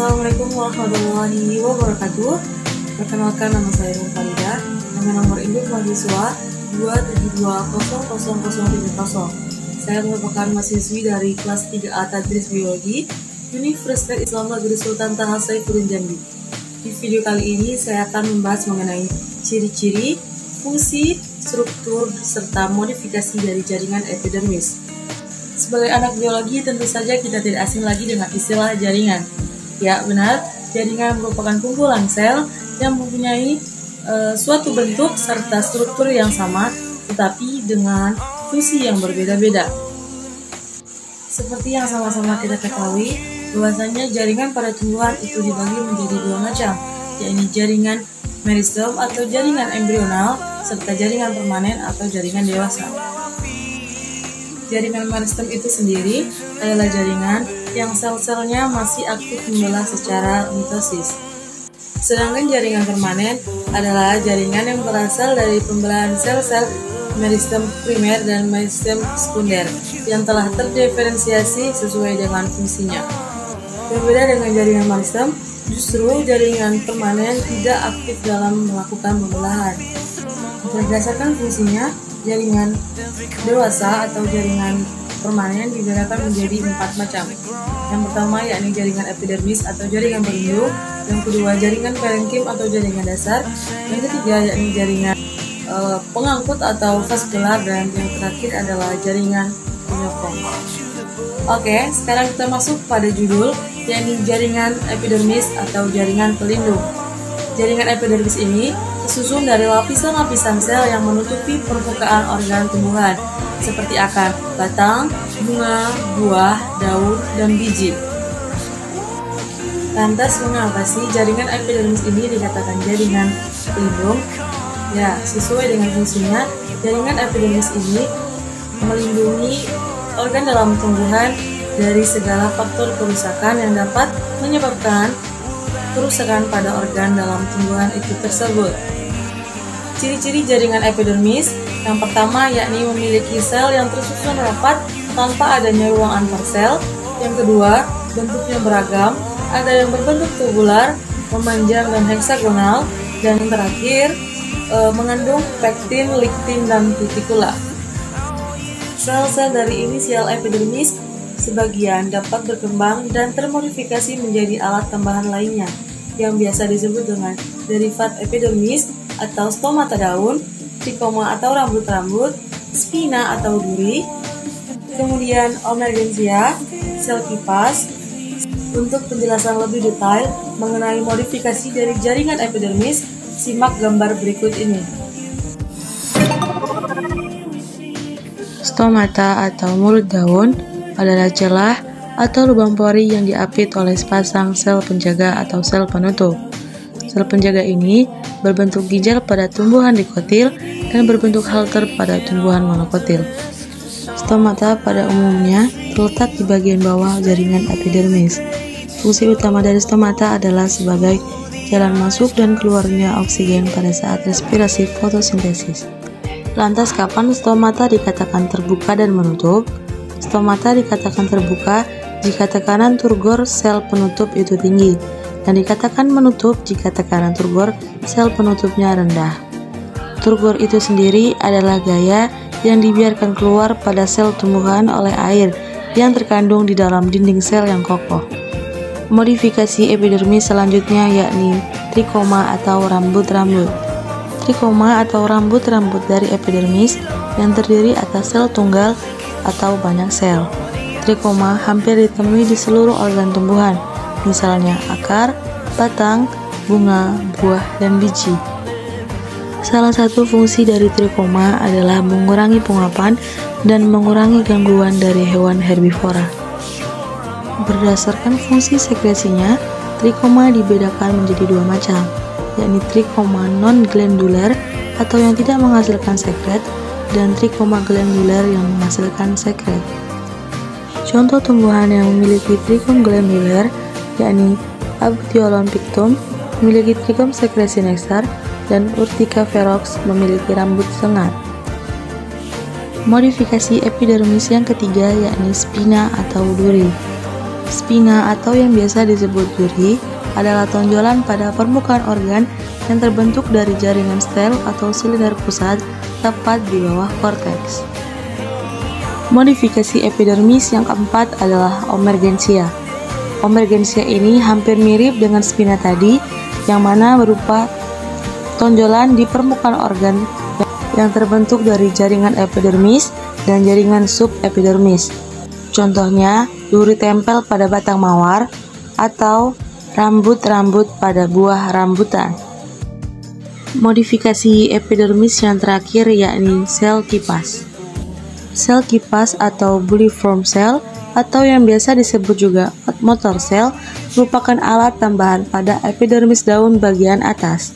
Assalamualaikum warahmatullahi wabarakatuh. Perkenalkan, nama saya Nurfarida dengan nomor induk mahasiswa 272000030. Saya merupakan mahasiswi dari kelas 3A Tadris Biologi Universitas Islam Negeri Sultan Taha Saifuddin Jambi. Di video kali ini saya akan membahas mengenai ciri-ciri, fungsi, struktur, serta modifikasi dari jaringan epidermis. Sebagai anak biologi, tentu saja kita tidak asing lagi dengan istilah jaringan. Ya, benar, jaringan merupakan kumpulan sel yang mempunyai suatu bentuk serta struktur yang sama, tetapi dengan fungsi yang berbeda-beda. Seperti yang sama-sama kita ketahui, bahwasanya jaringan pada tumbuhan itu dibagi menjadi dua macam, yaitu jaringan meristem atau jaringan embrional, serta jaringan permanen atau jaringan dewasa. Jaringan meristem itu sendiri adalah jaringan yang sel-selnya masih aktif membelah secara mitosis. Sedangkan jaringan permanen adalah jaringan yang berasal dari pembelahan sel-sel meristem primer dan meristem sekunder yang telah terdiferensiasi sesuai dengan fungsinya. Berbeda dengan jaringan meristem, justru jaringan permanen tidak aktif dalam melakukan pembelahan. Berdasarkan fungsinya, jaringan dewasa atau jaringan permanen dibedakan menjadi 4 macam. Yang pertama yakni jaringan epidermis atau jaringan pelindung, yang kedua jaringan parenkim atau jaringan dasar, yang ketiga yakni jaringan pengangkut atau vaskular, dan yang terakhir adalah jaringan penyokong. Oke, sekarang kita masuk pada judul, yakni jaringan epidermis atau jaringan pelindung. Jaringan epidermis ini disusun dari lapisan-lapisan sel yang menutupi permukaan organ tumbuhan, seperti akar, batang, bunga, buah, daun, dan biji. Lantas, mengapa sih jaringan epidermis ini dikatakan jaringan pelindung? Ya, sesuai dengan fungsinya, jaringan epidermis ini melindungi organ dalam tumbuhan dari segala faktor kerusakan yang dapat menyebabkan kerusakan pada organ dalam tumbuhan itu tersebut. Ciri-ciri jaringan epidermis, yang pertama yakni memiliki sel yang tersusun rapat tanpa adanya ruang antar sel. Yang kedua, bentuknya beragam, ada yang berbentuk tubular, memanjang dan heksagonal, dan yang terakhir mengandung pektin, liktin, dan kutikula. Sel-sel dari inisial epidermis sebagian dapat berkembang dan termodifikasi menjadi alat tambahan lainnya, yang biasa disebut dengan derivat epidermis atau stomata daun, trikoma atau rambut-rambut, spina atau duri, kemudian emergensia, sel kipas. Untuk penjelasan lebih detail mengenai modifikasi dari jaringan epidermis, simak gambar berikut ini. Stomata atau mulut daun adalah celah atau lubang pori yang diapit oleh sepasang sel penjaga atau sel penutup. Sel penjaga ini berbentuk ginjal pada tumbuhan dikotil dan berbentuk halter pada tumbuhan monokotil. Stomata pada umumnya terletak di bagian bawah jaringan epidermis. Fungsi utama dari stomata adalah sebagai jalan masuk dan keluarnya oksigen pada saat respirasi fotosintesis. Lantas, kapan stomata dikatakan terbuka dan menutup? Stomata dikatakan terbuka jika tekanan turgor sel penutup itu tinggi, dan dikatakan menutup jika tekanan turgor sel penutupnya rendah. Turgor itu sendiri adalah gaya yang dibiarkan keluar pada sel tumbuhan oleh air yang terkandung di dalam dinding sel yang kokoh. Modifikasi epidermis selanjutnya yakni trikoma atau rambut-rambut. Trikoma atau rambut-rambut dari epidermis yang terdiri atas sel tunggal atau banyak sel. Trikoma hampir ditemui di seluruh organ tumbuhan, misalnya akar, batang, bunga, buah, dan biji. Salah satu fungsi dari trikoma adalah mengurangi penguapan dan mengurangi gangguan dari hewan herbivora. Berdasarkan fungsi sekresinya, trikoma dibedakan menjadi dua macam, yakni trikoma non-glandular atau yang tidak menghasilkan sekret, dan trikoma glandular yang menghasilkan sekret. Contoh tumbuhan yang memiliki trikom glandular yakni Abutilon pictum memiliki trikom sekresi nektar, dan Urtica ferox memiliki rambut sengat. Modifikasi epidermis yang ketiga yakni spina atau duri. Spina atau yang biasa disebut duri adalah tonjolan pada permukaan organ yang terbentuk dari jaringan stel atau silinder pusat tepat di bawah korteks. Modifikasi epidermis yang keempat adalah omergensia. Omergensia ini hampir mirip dengan spina tadi, yang mana berupa tonjolan di permukaan organ yang terbentuk dari jaringan epidermis dan jaringan subepidermis. Contohnya, duri tempel pada batang mawar atau rambut-rambut pada buah rambutan. Modifikasi epidermis yang terakhir yakni sel kipas. Sel kipas atau bulliform cell atau yang biasa disebut juga motor cell merupakan alat tambahan pada epidermis daun bagian atas.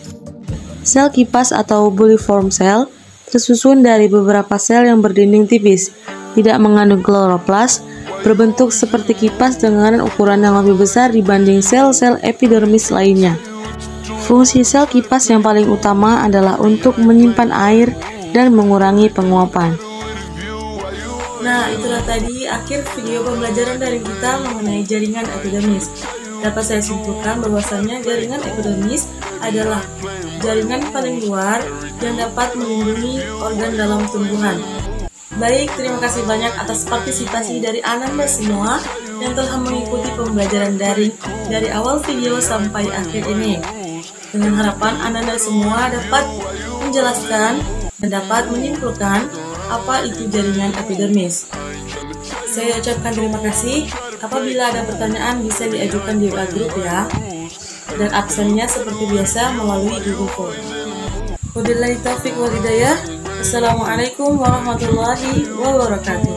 Sel kipas atau bulliform cell tersusun dari beberapa sel yang berdinding tipis, tidak mengandung kloroplas, berbentuk seperti kipas dengan ukuran yang lebih besar dibanding sel-sel epidermis lainnya. Fungsi sel kipas yang paling utama adalah untuk menyimpan air dan mengurangi penguapan. Nah, itulah tadi akhir video pembelajaran dari kita mengenai jaringan epidermis. Dapat saya simpulkan bahwasannya jaringan epidermis adalah jaringan paling luar yang dapat melindungi organ dalam tumbuhan. Baik, terima kasih banyak atas partisipasi dari Ananda semua yang telah mengikuti pembelajaran daring dari awal video sampai akhir ini. Dengan harapan Ananda semua dapat menjelaskan dan dapat menyimpulkan apa itu jaringan epidermis. Saya ucapkan terima kasih. Apabila ada pertanyaan bisa diajukan di WA Group ya. Dan absennya seperti biasa melalui Google Form. Wabillahi taufiq wal hidayah. Assalamualaikum warahmatullahi wabarakatuh.